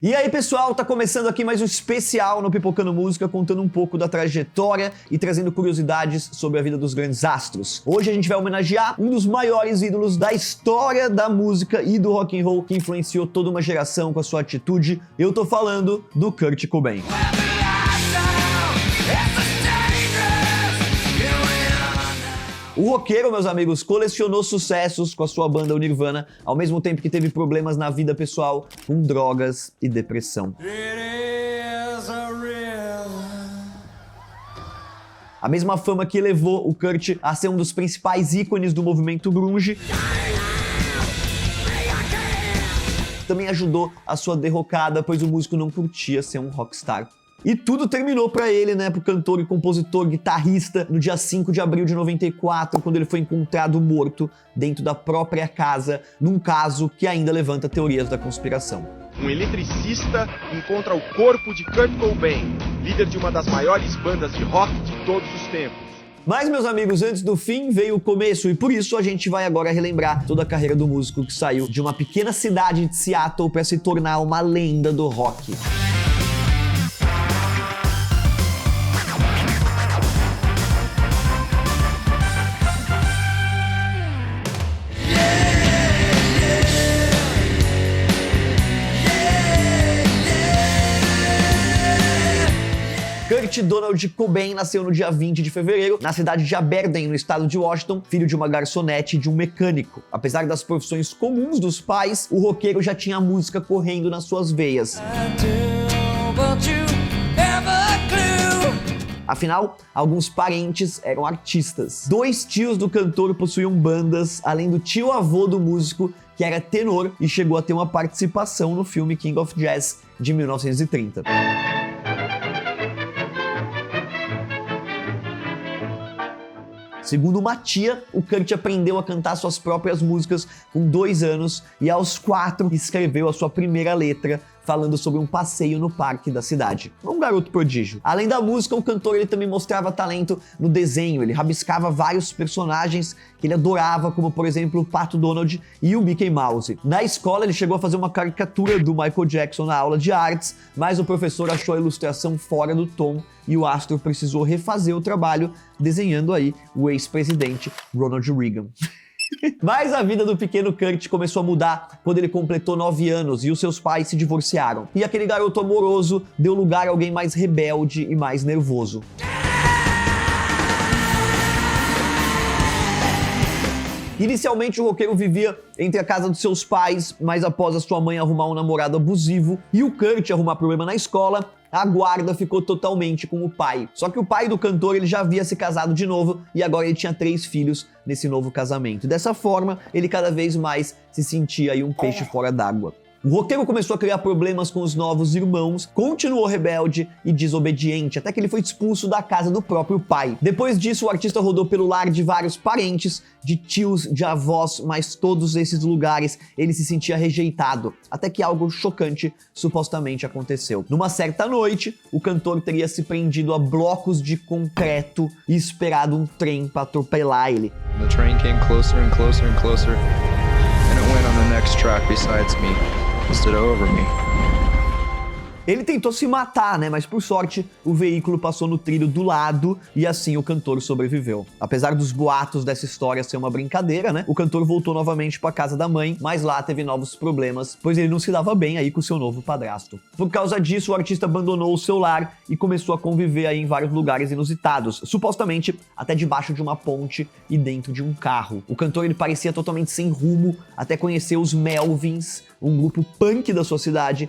E aí pessoal, tá começando aqui mais um especial no Pipocando Música, contando um pouco da trajetória e trazendo curiosidades sobre a vida dos grandes astros. Hoje a gente vai homenagear um dos maiores ídolos da história da música e do rock and roll, que influenciou toda uma geração com a sua atitude. Eu tô falando do Kurt Cobain. O roqueiro, meus amigos, colecionou sucessos com a sua banda, o Nirvana, ao mesmo tempo que teve problemas na vida pessoal com drogas e depressão. A mesma fama que levou o Kurt a ser um dos principais ícones do movimento grunge também ajudou a sua derrocada, pois o músico não curtia ser um rockstar. E tudo terminou pra ele, né, pro cantor e compositor, guitarrista, no dia 5 de abril de 94, quando ele foi encontrado morto dentro da própria casa, num caso que ainda levanta teorias da conspiração. Um eletricista encontra o corpo de Kurt Cobain, líder de uma das maiores bandas de rock de todos os tempos. Mas, meus amigos, antes do fim veio o começo, e por isso a gente vai agora relembrar toda a carreira do músico que saiu de uma pequena cidade de Seattle para se tornar uma lenda do rock. Kurt Donald Cobain nasceu no dia 20 de fevereiro, na cidade de Aberdeen, no estado de Washington, filho de uma garçonete e de um mecânico. Apesar das profissões comuns dos pais, o roqueiro já tinha a música correndo nas suas veias. Afinal, alguns parentes eram artistas. 2 tios do cantor possuíam bandas, além do tio-avô do músico, que era tenor e chegou a ter uma participação no filme King of Jazz, de 1930. Segundo uma tia, o Kurt aprendeu a cantar suas próprias músicas com 2 anos e aos 4 escreveu a sua primeira letra, falando sobre um passeio no parque da cidade. Um garoto prodígio. Além da música, o cantor ele também mostrava talento no desenho. Ele rabiscava vários personagens que ele adorava, como por exemplo o Pato Donald e o Mickey Mouse. Na escola ele chegou a fazer uma caricatura do Michael Jackson na aula de artes, mas o professor achou a ilustração fora do tom e o astro precisou refazer o trabalho, desenhando aí o ex-presidente Ronald Reagan. Mas a vida do pequeno Kurt começou a mudar quando ele completou 9 anos e os seus pais se divorciaram. E aquele garoto amoroso deu lugar a alguém mais rebelde e mais nervoso. Inicialmente o roqueiro vivia entre a casa dos seus pais, mas após a sua mãe arrumar um namorado abusivo e o Kurt arrumar problema na escola, a guarda ficou totalmente com o pai. Só que o pai do cantor ele já havia se casado de novo e agora ele tinha 3 filhos nesse novo casamento. E dessa forma, ele cada vez mais se sentia aí um peixe fora d'água. O roqueiro começou a criar problemas com os novos irmãos, continuou rebelde e desobediente, até que ele foi expulso da casa do próprio pai. Depois disso, o artista rodou pelo lar de vários parentes, de tios, de avós, mas todos esses lugares ele se sentia rejeitado, até que algo chocante supostamente aconteceu. Numa certa noite, o cantor teria se prendido a blocos de concreto e esperado um trem para atropelar ele. The train came closer and closer and closer, and it went on the next track besides me. Stood over me. Ele tentou se matar, né? Mas por sorte, o veículo passou no trilho do lado e assim o cantor sobreviveu. Apesar dos boatos dessa história ser uma brincadeira, né? O cantor voltou novamente para casa da mãe, mas lá teve novos problemas, pois ele não se dava bem aí com seu novo padrasto. Por causa disso, o artista abandonou o seu lar e começou a conviver aí em vários lugares inusitados, supostamente até debaixo de uma ponte e dentro de um carro. O cantor ele parecia totalmente sem rumo, até conhecer os Melvins, um grupo punk da sua cidade.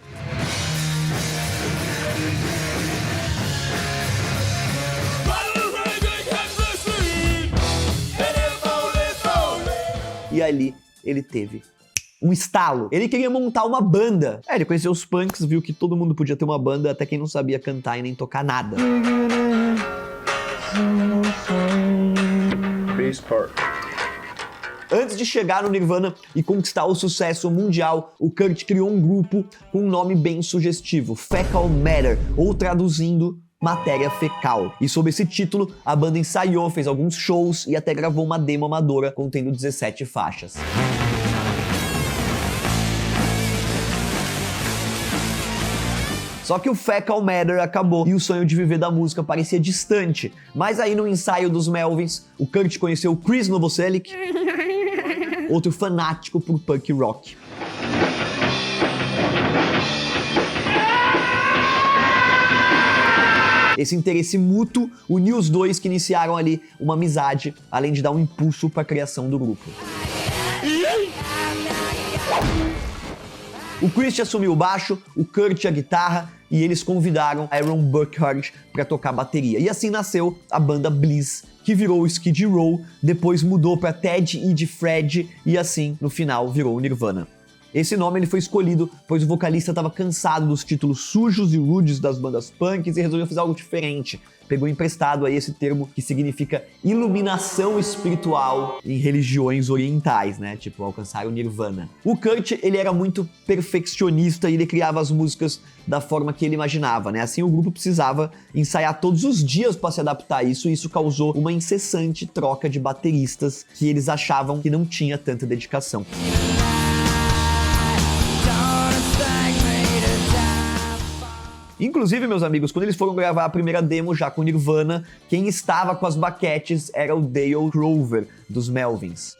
E ali ele teve um estalo. Ele queria montar uma banda. Ele conheceu os punks, viu que todo mundo podia ter uma banda, até quem não sabia cantar e nem tocar nada. Bass part. Antes de chegar no Nirvana e conquistar o sucesso mundial, o Kurt criou um grupo com um nome bem sugestivo, Fecal Matter, ou traduzindo, Matéria Fecal. E sob esse título, a banda ensaiou, fez alguns shows e até gravou uma demo amadora contendo 17 faixas. Só que o Fecal Matter acabou e o sonho de viver da música parecia distante. Mas aí no ensaio dos Melvins, o Kurt conheceu o Chris Novoselic, outro fanático por punk rock. Esse interesse mútuo uniu os dois, que iniciaram ali uma amizade, além de dar um impulso para a criação do grupo. O Chris assumiu o baixo, o Kurt a guitarra, e eles convidaram Aaron Burkhardt para tocar bateria. E assim nasceu a banda Bliss, que virou o Skid Row, depois mudou para Ted e Fred, e assim, no final, virou o Nirvana. Esse nome ele foi escolhido pois o vocalista estava cansado dos títulos sujos e rudes das bandas punks e resolveu fazer algo diferente. Pegou emprestado aí esse termo que significa iluminação espiritual em religiões orientais, né? Tipo, alcançar o Nirvana. O Kurt, ele era muito perfeccionista e ele criava as músicas da forma que ele imaginava, né? Assim, o grupo precisava ensaiar todos os dias para se adaptar a isso, e isso causou uma incessante troca de bateristas que eles achavam que não tinha tanta dedicação. Inclusive, meus amigos, quando eles foram gravar a primeira demo já com Nirvana, quem estava com as baquetes era o Dale Grover, dos Melvins.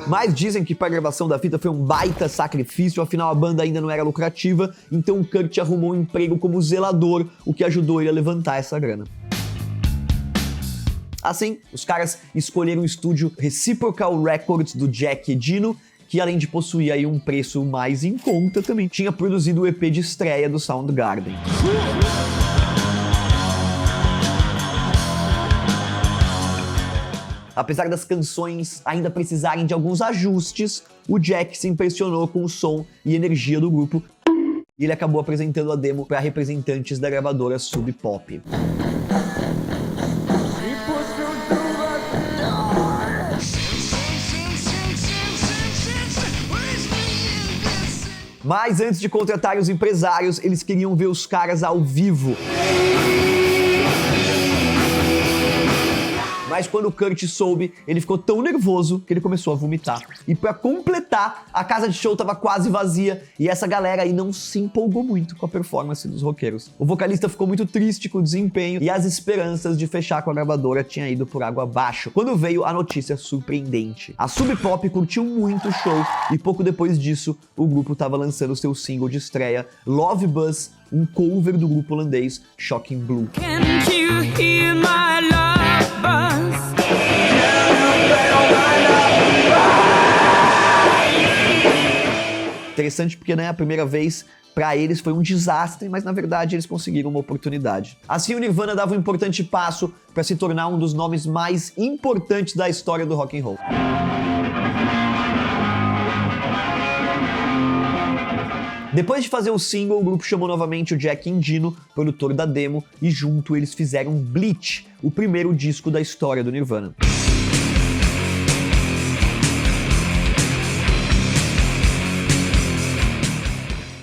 Mas dizem que para a gravação da fita foi um baita sacrifício, afinal a banda ainda não era lucrativa, então o Kurt arrumou um emprego como zelador, o que ajudou ele a levantar essa grana. Assim, os caras escolheram o estúdio Reciprocal Records do Jack Endino, que além de possuir aí um preço mais em conta, também tinha produzido o EP de estreia do Soundgarden. Apesar das canções ainda precisarem de alguns ajustes, o Jack se impressionou com o som e energia do grupo e ele acabou apresentando a demo para representantes da gravadora Sub Pop. Mas antes de contratar os empresários, eles queriam ver os caras ao vivo. Mas quando o Kurt soube, ele ficou tão nervoso que ele começou a vomitar. E pra completar, a casa de show tava quase vazia e essa galera aí não se empolgou muito com a performance dos roqueiros. O vocalista ficou muito triste com o desempenho e as esperanças de fechar com a gravadora tinham ido por água abaixo, quando veio a notícia surpreendente. A Sub Pop curtiu muito o show e pouco depois disso, o grupo tava lançando seu single de estreia, Love Buzz, um cover do grupo holandês Shocking Blue. Can't you hear my love buzz? Interessante porque, né, a primeira vez pra eles foi um desastre, mas na verdade eles conseguiram uma oportunidade. Assim, o Nirvana dava um importante passo para se tornar um dos nomes mais importantes da história do rock and roll. Depois de fazer o single, o grupo chamou novamente o Jack Endino, produtor da demo, e junto eles fizeram Bleach, o primeiro disco da história do Nirvana.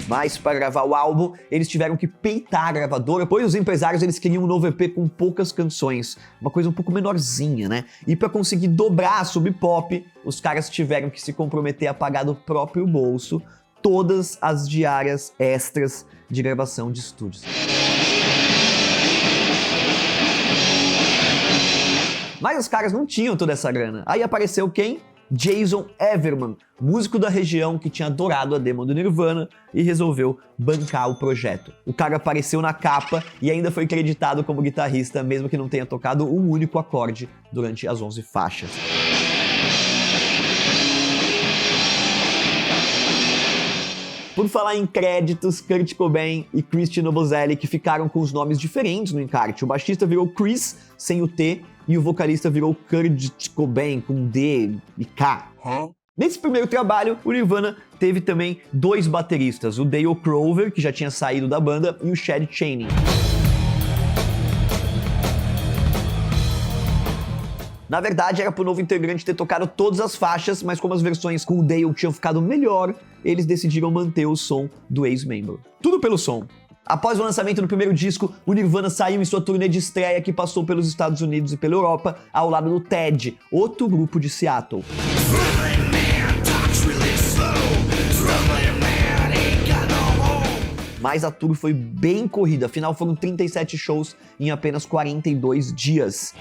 Mas para gravar o álbum, eles tiveram que peitar a gravadora, pois os empresários eles queriam um novo EP com poucas canções, uma coisa um pouco menorzinha, né? E para conseguir dobrar a Sub Pop, os caras tiveram que se comprometer a pagar do próprio bolso todas as diárias extras de gravação de estúdios. Mas os caras não tinham toda essa grana. Aí apareceu quem? Jason Everman, músico da região que tinha adorado a demo do Nirvana e resolveu bancar o projeto. O cara apareceu na capa e ainda foi creditado como guitarrista, mesmo que não tenha tocado um único acorde durante as 11 faixas. Por falar em créditos, Kurt Cobain e Christian Novoselic ficaram com os nomes diferentes no encarte. O baixista virou Chris, sem o T, e o vocalista virou Kurt Cobain, com D e K. Nesse primeiro trabalho, o Nirvana teve também dois bateristas, o Dale Grover, que já tinha saído da banda, e o Chad Channing. Na verdade, era pro novo integrante ter tocado todas as faixas, mas como as versões com o Dale tinham ficado melhor, eles decidiram manter o som do ex-membro. Tudo pelo som. Após o lançamento do primeiro disco, o Nirvana saiu em sua turnê de estreia que passou pelos Estados Unidos e pela Europa, ao lado do TED, outro grupo de Seattle. Mas a tour foi bem corrida, afinal foram 37 shows em apenas 42 dias.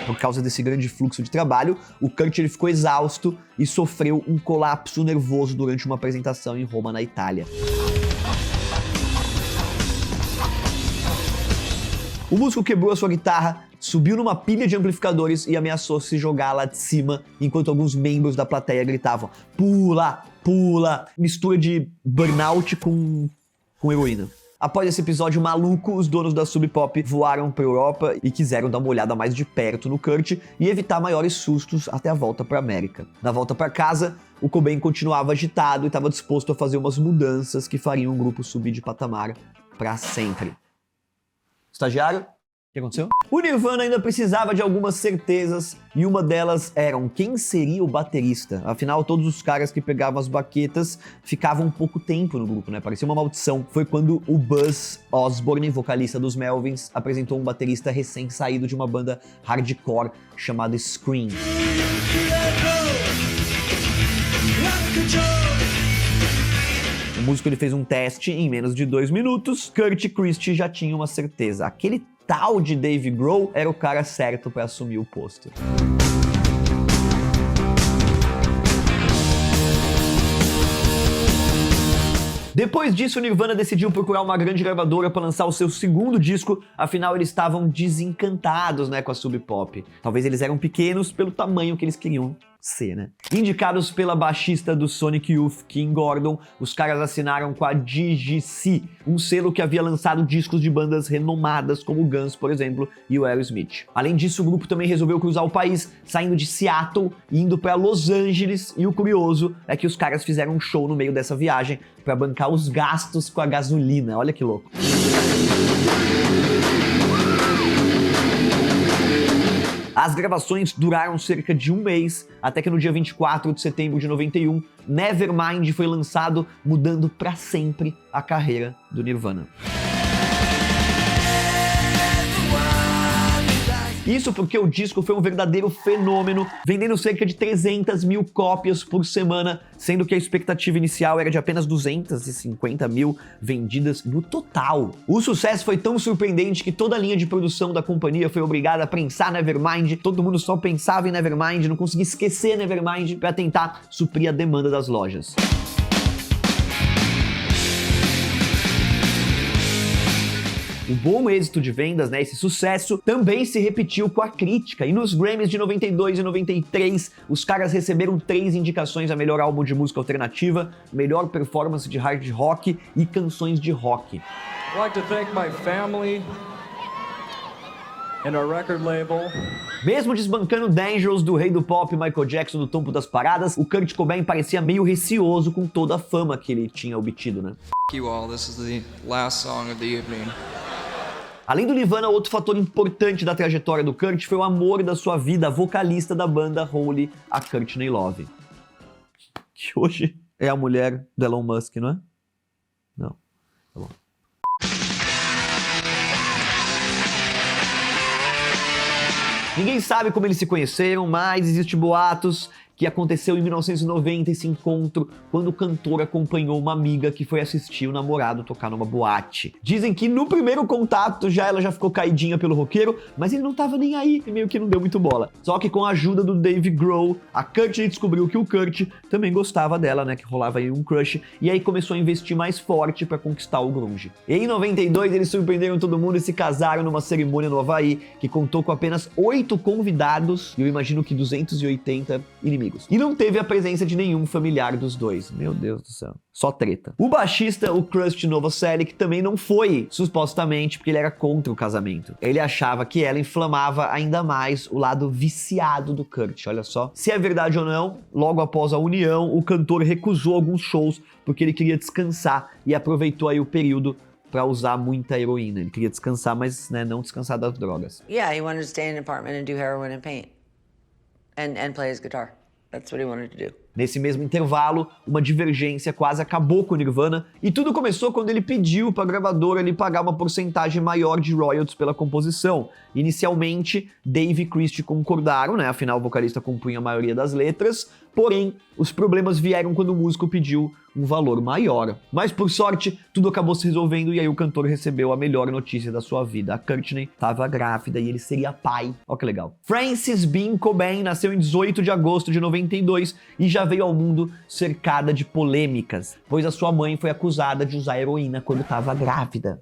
Por causa desse grande fluxo de trabalho, o Kurt ele ficou exausto e sofreu um colapso nervoso durante uma apresentação em Roma, na Itália. O músico quebrou a sua guitarra, subiu numa pilha de amplificadores e ameaçou se jogar lá de cima, enquanto alguns membros da plateia gritavam "pula, pula", mistura de burnout com heroína. Após esse episódio maluco, os donos da Sub Pop voaram para a Europa e quiseram dar uma olhada mais de perto no Kurt e evitar maiores sustos até a volta para a América. Na volta para casa, o Cobain continuava agitado e estava disposto a fazer umas mudanças que fariam o grupo subir de patamar para sempre. Estagiário? O que aconteceu? O Nirvana ainda precisava de algumas certezas e uma delas eram quem seria o baterista. Afinal, todos os caras que pegavam as baquetas ficavam um pouco tempo no grupo, né? Parecia uma maldição. Foi quando o Buzz Osborne, vocalista dos Melvins, apresentou um baterista recém-saído de uma banda hardcore chamada Scream. O músico ele fez um teste em menos de 2 minutos. Kurt Christie já tinha uma certeza. Aquele tal de Dave Grohl era o cara certo para assumir o posto. Depois disso, o Nirvana decidiu procurar uma grande gravadora para lançar o seu segundo disco, afinal eles estavam desencantados, né, com a Sub Pop. Talvez eles eram pequenos pelo tamanho que eles queriam ser, né? Indicados pela baixista do Sonic Youth, Kim Gordon, os caras assinaram com a DGC, um selo que havia lançado discos de bandas renomadas como Guns, por exemplo, e o Aerosmith. Além disso, o grupo também resolveu cruzar o país, saindo de Seattle e indo para Los Angeles, e o curioso é que os caras fizeram um show no meio dessa viagem para bancar os gastos com a gasolina. Olha que louco. As gravações duraram cerca de 1 mês, até que no dia 24 de setembro de 91, Nevermind foi lançado, mudando para sempre a carreira do Nirvana. Isso porque o disco foi um verdadeiro fenômeno, vendendo cerca de 300 mil cópias por semana, sendo que a expectativa inicial era de apenas 250 mil vendidas no total. O sucesso foi tão surpreendente que toda a linha de produção da companhia foi obrigada a prensar Nevermind, todo mundo só pensava em Nevermind, não conseguia esquecer Nevermind para tentar suprir a demanda das lojas. O bom êxito de vendas, né, esse sucesso, também se repetiu com a crítica. E nos Grammys de 92 e 93, os caras receberam 3 indicações a melhor álbum de música alternativa, melhor performance de hard rock e canções de rock. I'd like to thank my family and our record label. Mesmo desbancando Dangerous do rei do pop Michael Jackson do topo das paradas, o Kurt Cobain parecia meio receoso com toda a fama que ele tinha obtido, né? F you all, this is the last song of the evening. Além do Nirvana, outro fator importante da trajetória do Kurt foi o amor da sua vida, a vocalista da banda Hole, a Courtney Love. Que hoje é a mulher do Elon Musk, não é? Não. Tá bom. Ninguém sabe como eles se conheceram, mas existem boatos que aconteceu em 1990 esse encontro, quando o cantor acompanhou uma amiga que foi assistir o namorado tocar numa boate. Dizem que no primeiro contato ela já ficou caidinha pelo roqueiro, mas ele não tava nem aí e meio que não deu muito bola. Só que com a ajuda do Dave Grohl, a Courtney descobriu que o Kurt também gostava dela, né, que rolava aí um crush, e aí começou a investir mais forte pra conquistar o grunge. E em 92 eles surpreenderam todo mundo e se casaram numa cerimônia no Havaí, que contou com apenas 8 convidados, e eu imagino que 280 inimigos. E não teve a presença de nenhum familiar dos dois. Meu Deus do céu. Só treta. O baixista, o Krust Novoselic, também não foi, supostamente, porque ele era contra o casamento. Ele achava que ela inflamava ainda mais o lado viciado do Kurt, olha só. Se é verdade ou não, logo após a união, o cantor recusou alguns shows porque ele queria descansar e aproveitou aí o período pra usar muita heroína. Ele queria descansar, mas né, não descansar das drogas. Yeah, he wanted to stay in an apartment and do heroin and paint. And play his guitar. That's what he wanted to do. Nesse mesmo intervalo, uma divergência quase acabou com o Nirvana, e tudo começou quando ele pediu para a gravadora lhe pagar uma porcentagem maior de royalties pela composição. Inicialmente, Dave e Christie concordaram, né? Afinal, o vocalista compunha a maioria das letras, porém, os problemas vieram quando o músico pediu um valor maior. Mas, por sorte, tudo acabou se resolvendo e aí o cantor recebeu a melhor notícia da sua vida. A Courtney estava grávida e ele seria pai. Olha que legal. Frances Bean Cobain nasceu em 18 de agosto de 92 e já veio ao mundo cercada de polêmicas, pois a sua mãe foi acusada de usar heroína quando estava grávida.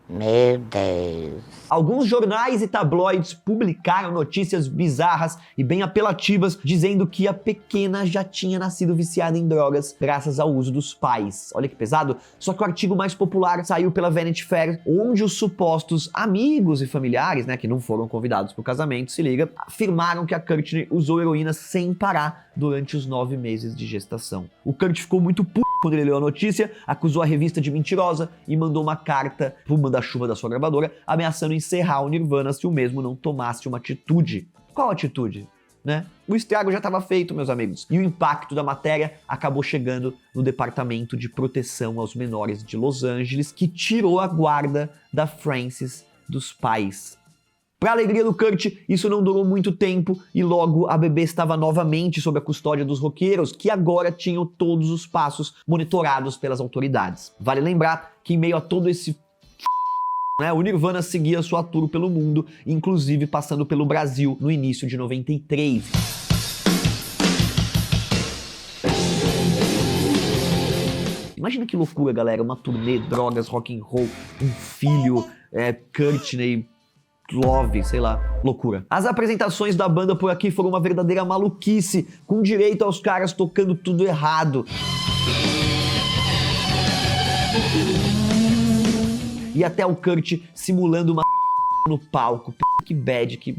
Meu Deus. Alguns jornais e tabloides publicaram notícias bizarras e bem apelativas, dizendo que a pequena já tinha nascido viciada em drogas graças ao uso dos pais. Olha que pesado. Só que o artigo mais popular saiu pela Vanity Fair, onde os supostos amigos e familiares, né, que não foram convidados para o casamento, se liga, afirmaram que a Courtney usou heroína sem parar durante os 9 meses de gestação. O Kurt ficou muito puto quando ele leu a notícia, acusou a revista de mentirosa e mandou uma carta pro manda-chuva da sua gravadora, ameaçando encerrar o Nirvana se o mesmo não tomasse uma atitude. Qual atitude? Né? O estrago já estava feito, meus amigos, e o impacto da matéria acabou chegando no Departamento de Proteção aos Menores de Los Angeles, que tirou a guarda da Frances dos pais. Para a alegria do Kurt, isso não durou muito tempo e logo a bebê estava novamente sob a custódia dos roqueiros, que agora tinham todos os passos monitorados pelas autoridades. Vale lembrar que em meio a todo esse o Nirvana seguia sua tour pelo mundo, inclusive passando pelo Brasil no início de 93. Imagina que loucura, galera, uma turnê, drogas, rock and roll, um filho, Courtney, Love, sei lá, loucura. As apresentações da banda por aqui foram uma verdadeira maluquice, com direito aos caras tocando tudo errado. E até o Kurt simulando uma no palco. Que bad, que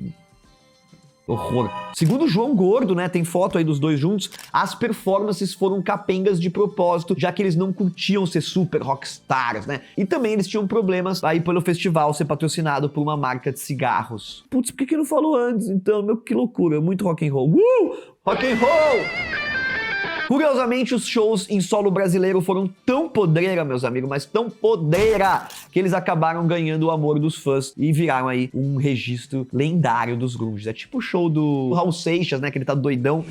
horror. Segundo o João Gordo, né, tem foto aí dos dois juntos, as performances foram capengas de propósito, já que eles não curtiam ser super rockstars, né? E também eles tinham problemas aí pelo festival ser patrocinado por uma marca de cigarros. Putz, por que não falou antes, então? Meu, que loucura, muito rock and roll. Rock and roll! Curiosamente, os shows em solo brasileiro foram tão podreira, meus amigos, mas tão podreira, que eles acabaram ganhando o amor dos fãs e viraram aí um registro lendário dos grunges. É tipo o show do Raul Seixas, né, que ele tá doidão.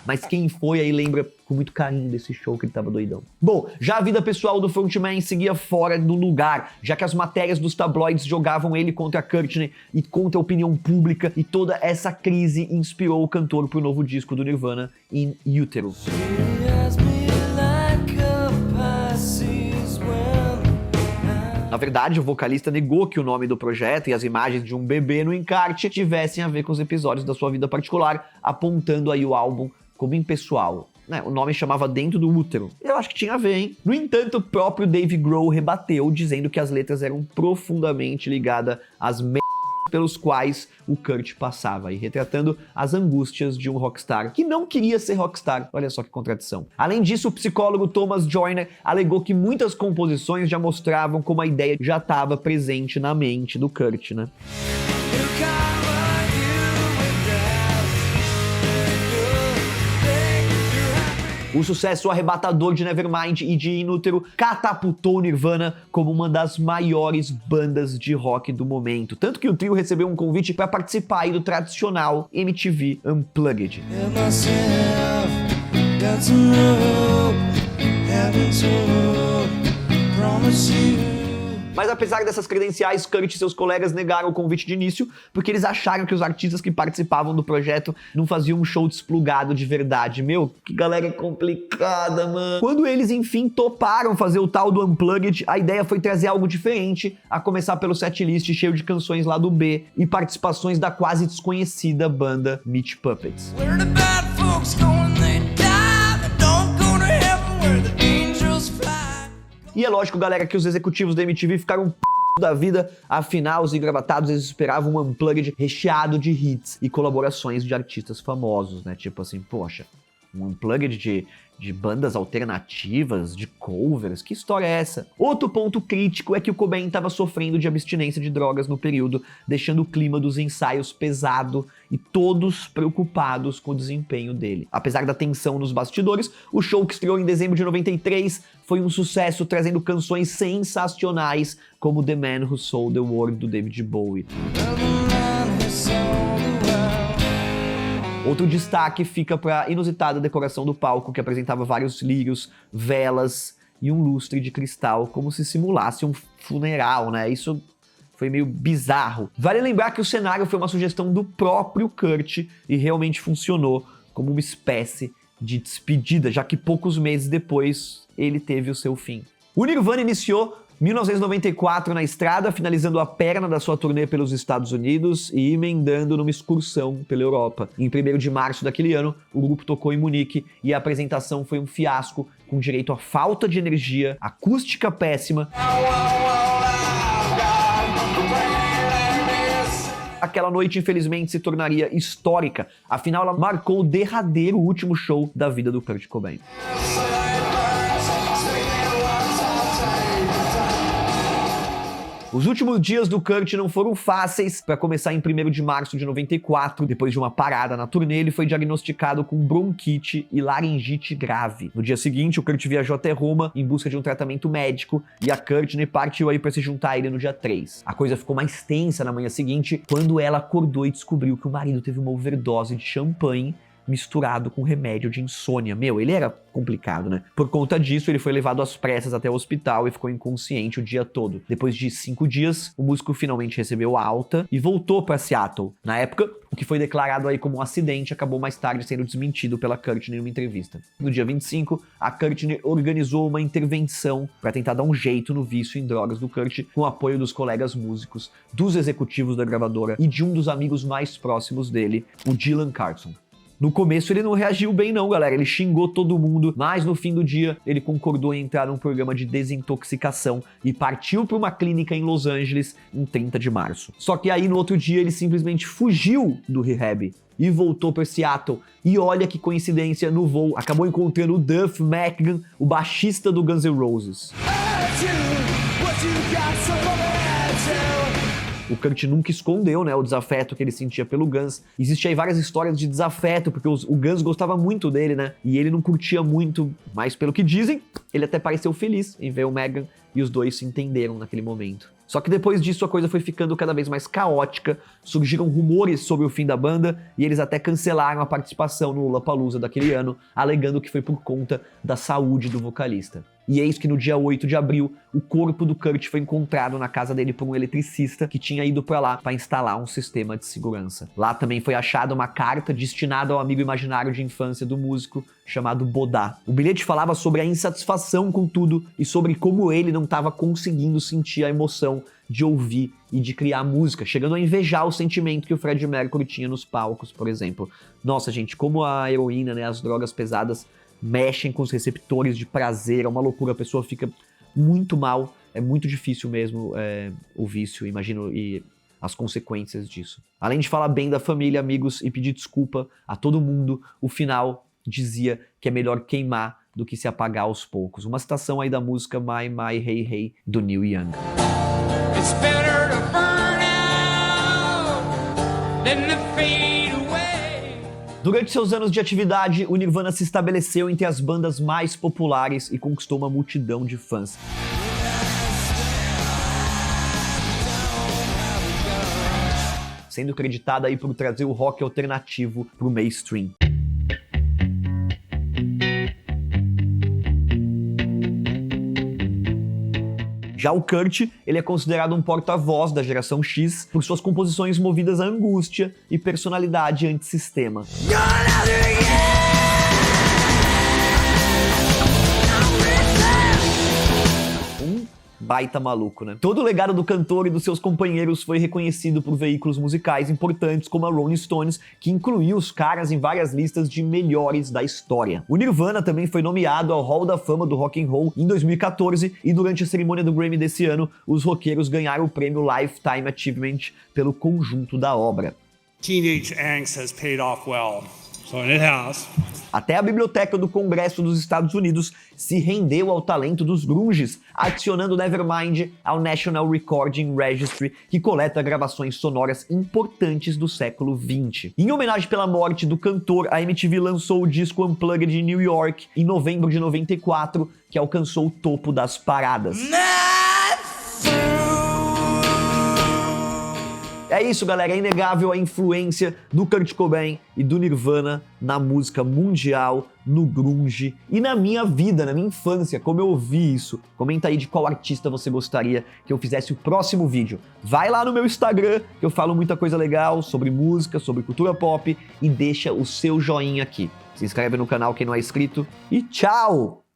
Mas quem foi aí lembra com muito carinho desse show que ele tava doidão. Bom, já a vida pessoal do frontman seguia fora do lugar, já que as matérias dos tabloides jogavam ele contra a Courtney e contra a opinião pública, e toda essa crise inspirou o cantor pro novo disco do Nirvana, In Utero. Na verdade, o vocalista negou que o nome do projeto e as imagens de um bebê no encarte tivessem a ver com os episódios da sua vida particular, apontando aí o álbum como impessoal. O nome chamava Dentro do Útero. Eu acho que tinha a ver, hein? No entanto, o próprio Dave Grohl rebateu, dizendo que as letras eram profundamente ligadas às pelos quais o Kurt passava, e retratando as angústias de um rockstar que não queria ser rockstar. Olha só que contradição. Além disso, o psicólogo Thomas Joyner alegou que muitas composições já mostravam como a ideia já estava presente na mente do Kurt, né? O sucesso arrebatador de Nevermind e de In Utero catapultou o Nirvana como uma das maiores bandas de rock do momento. Tanto que o trio recebeu um convite para participar aí do tradicional MTV Unplugged. Mas apesar dessas credenciais, Kurt e seus colegas negaram o convite de início, porque eles acharam que os artistas que participavam do projeto não faziam um show desplugado de verdade. Meu, que galera complicada, mano. Quando eles, enfim, toparam fazer o tal do Unplugged, a ideia foi trazer algo diferente, a começar pelo setlist cheio de canções lá do B e participações da quase desconhecida banda Meat Puppets. E é lógico, galera, que os executivos da MTV ficaram da vida, afinal os engravatados eles esperavam um Unplugged recheado de hits e colaborações de artistas famosos, né? Tipo assim, poxa, um Unplugged de bandas alternativas, de covers, que história é essa? Outro ponto crítico é que o Cobain estava sofrendo de abstinência de drogas no período, deixando o clima dos ensaios pesado e todos preocupados com o desempenho dele. Apesar da tensão nos bastidores, o show, que estreou em dezembro de 93, foi um sucesso, trazendo canções sensacionais como The Man Who Sold the World, do David Bowie. Outro destaque fica para a inusitada decoração do palco, que apresentava vários lírios, velas e um lustre de cristal, como se simulasse um funeral, né? Isso foi meio bizarro. Vale lembrar que o cenário foi uma sugestão do próprio Kurt e realmente funcionou como uma espécie de despedida, já que poucos meses depois ele teve o seu fim. O Nirvana iniciou 1994 na estrada, finalizando a perna da sua turnê pelos Estados Unidos e emendando numa excursão pela Europa. Em 1º de março daquele ano, o grupo tocou em Munique e a apresentação foi um fiasco, com direito a falta de energia, acústica péssima. Aquela noite, infelizmente, se tornaria histórica, afinal ela marcou o derradeiro último show da vida do Kurt Cobain. Os últimos dias do Kurt não foram fáceis. Para começar, em 1º de março de 94, depois de uma parada na turnê, ele foi diagnosticado com bronquite e laringite grave. No dia seguinte, o Kurt viajou até Roma em busca de um tratamento médico e a Courtney partiu aí para se juntar a ele no dia 3. A coisa ficou mais tensa na manhã seguinte, quando ela acordou e descobriu que o marido teve uma overdose de champanhe misturado com remédio de insônia. Meu, ele era complicado, né? Por conta disso, ele foi levado às pressas até o hospital e ficou inconsciente o dia todo. Depois de 5 dias, o músico finalmente recebeu alta e voltou para Seattle. Na época, o que foi declarado aí como um acidente acabou mais tarde sendo desmentido pela Courtney em uma entrevista. No dia 25, a Courtney organizou uma intervenção para tentar dar um jeito no vício em drogas do Kurt, com o apoio dos colegas músicos, dos executivos da gravadora e de um dos amigos mais próximos dele, o Dylan Carlson. No começo ele não reagiu bem não, galera, ele xingou todo mundo, mas no fim do dia ele concordou em entrar num programa de desintoxicação e partiu para uma clínica em Los Angeles em 30 de março. Só que aí no outro dia ele simplesmente fugiu do rehab e voltou para Seattle. E olha que coincidência, no voo acabou encontrando o Duff McKagan, o baixista do Guns N' Roses. O Kurt nunca escondeu, né, o desafeto que ele sentia pelo Guns. Existem aí várias histórias de desafeto, porque o Guns gostava muito dele, né? E ele não curtia muito, mas pelo que dizem, ele até pareceu feliz em ver o Megan e os dois se entenderam naquele momento. Só que depois disso a coisa foi ficando cada vez mais caótica, surgiram rumores sobre o fim da banda e eles até cancelaram a participação no Lollapalooza daquele ano, alegando que foi por conta da saúde do vocalista. E eis que no dia 8 de abril, o corpo do Kurt foi encontrado na casa dele por um eletricista que tinha ido para lá para instalar um sistema de segurança. Lá também foi achada uma carta destinada ao amigo imaginário de infância do músico, chamado Bodá. O bilhete falava sobre a insatisfação com tudo e sobre como ele não estava conseguindo sentir a emoção de ouvir e de criar música, chegando a invejar o sentimento que o Freddie Mercury tinha nos palcos, por exemplo. Nossa, gente, como a heroína, né, as drogas pesadas mexem com os receptores de prazer, é uma loucura, a pessoa fica muito mal, é muito difícil mesmo o vício, imagino, e as consequências disso. Além de falar bem da família, amigos e pedir desculpa a todo mundo, o final dizia que é melhor queimar do que se apagar aos poucos. Uma citação aí da música My My Hey Hey, do Neil Young. It's better to burn out than to fade away. Durante seus anos de atividade, o Nirvana se estabeleceu entre as bandas mais populares e conquistou uma multidão de fãs. Sendo creditada aí por trazer o rock alternativo pro mainstream. Já o Kurt, ele é considerado um porta-voz da geração X por suas composições movidas à angústia e personalidade antissistema. Baita maluco, né? Todo o legado do cantor e dos seus companheiros foi reconhecido por veículos musicais importantes como a Rolling Stones, que incluiu os caras em várias listas de melhores da história. O Nirvana também foi nomeado ao Hall da Fama do Rock and Roll em 2014 e durante a cerimônia do Grammy desse ano, os roqueiros ganharam o prêmio Lifetime Achievement pelo conjunto da obra. Teenage angst has paid off well. So in his house, Até a Biblioteca do Congresso dos Estados Unidos se rendeu ao talento dos grunges, adicionando Nevermind ao National Recording Registry, que coleta gravações sonoras importantes do século XX. Em homenagem pela morte do cantor, a MTV lançou o disco Unplugged em New York em novembro de 94, que alcançou o topo das paradas. É isso, galera. É inegável a influência do Kurt Cobain e do Nirvana na música mundial, no grunge e na minha vida, na minha infância, como eu ouvi isso. Comenta aí de qual artista você gostaria que eu fizesse o próximo vídeo. Vai lá no meu Instagram, que eu falo muita coisa legal sobre música, sobre cultura pop, e deixa o seu joinha aqui. Se inscreve no canal quem não é inscrito e tchau!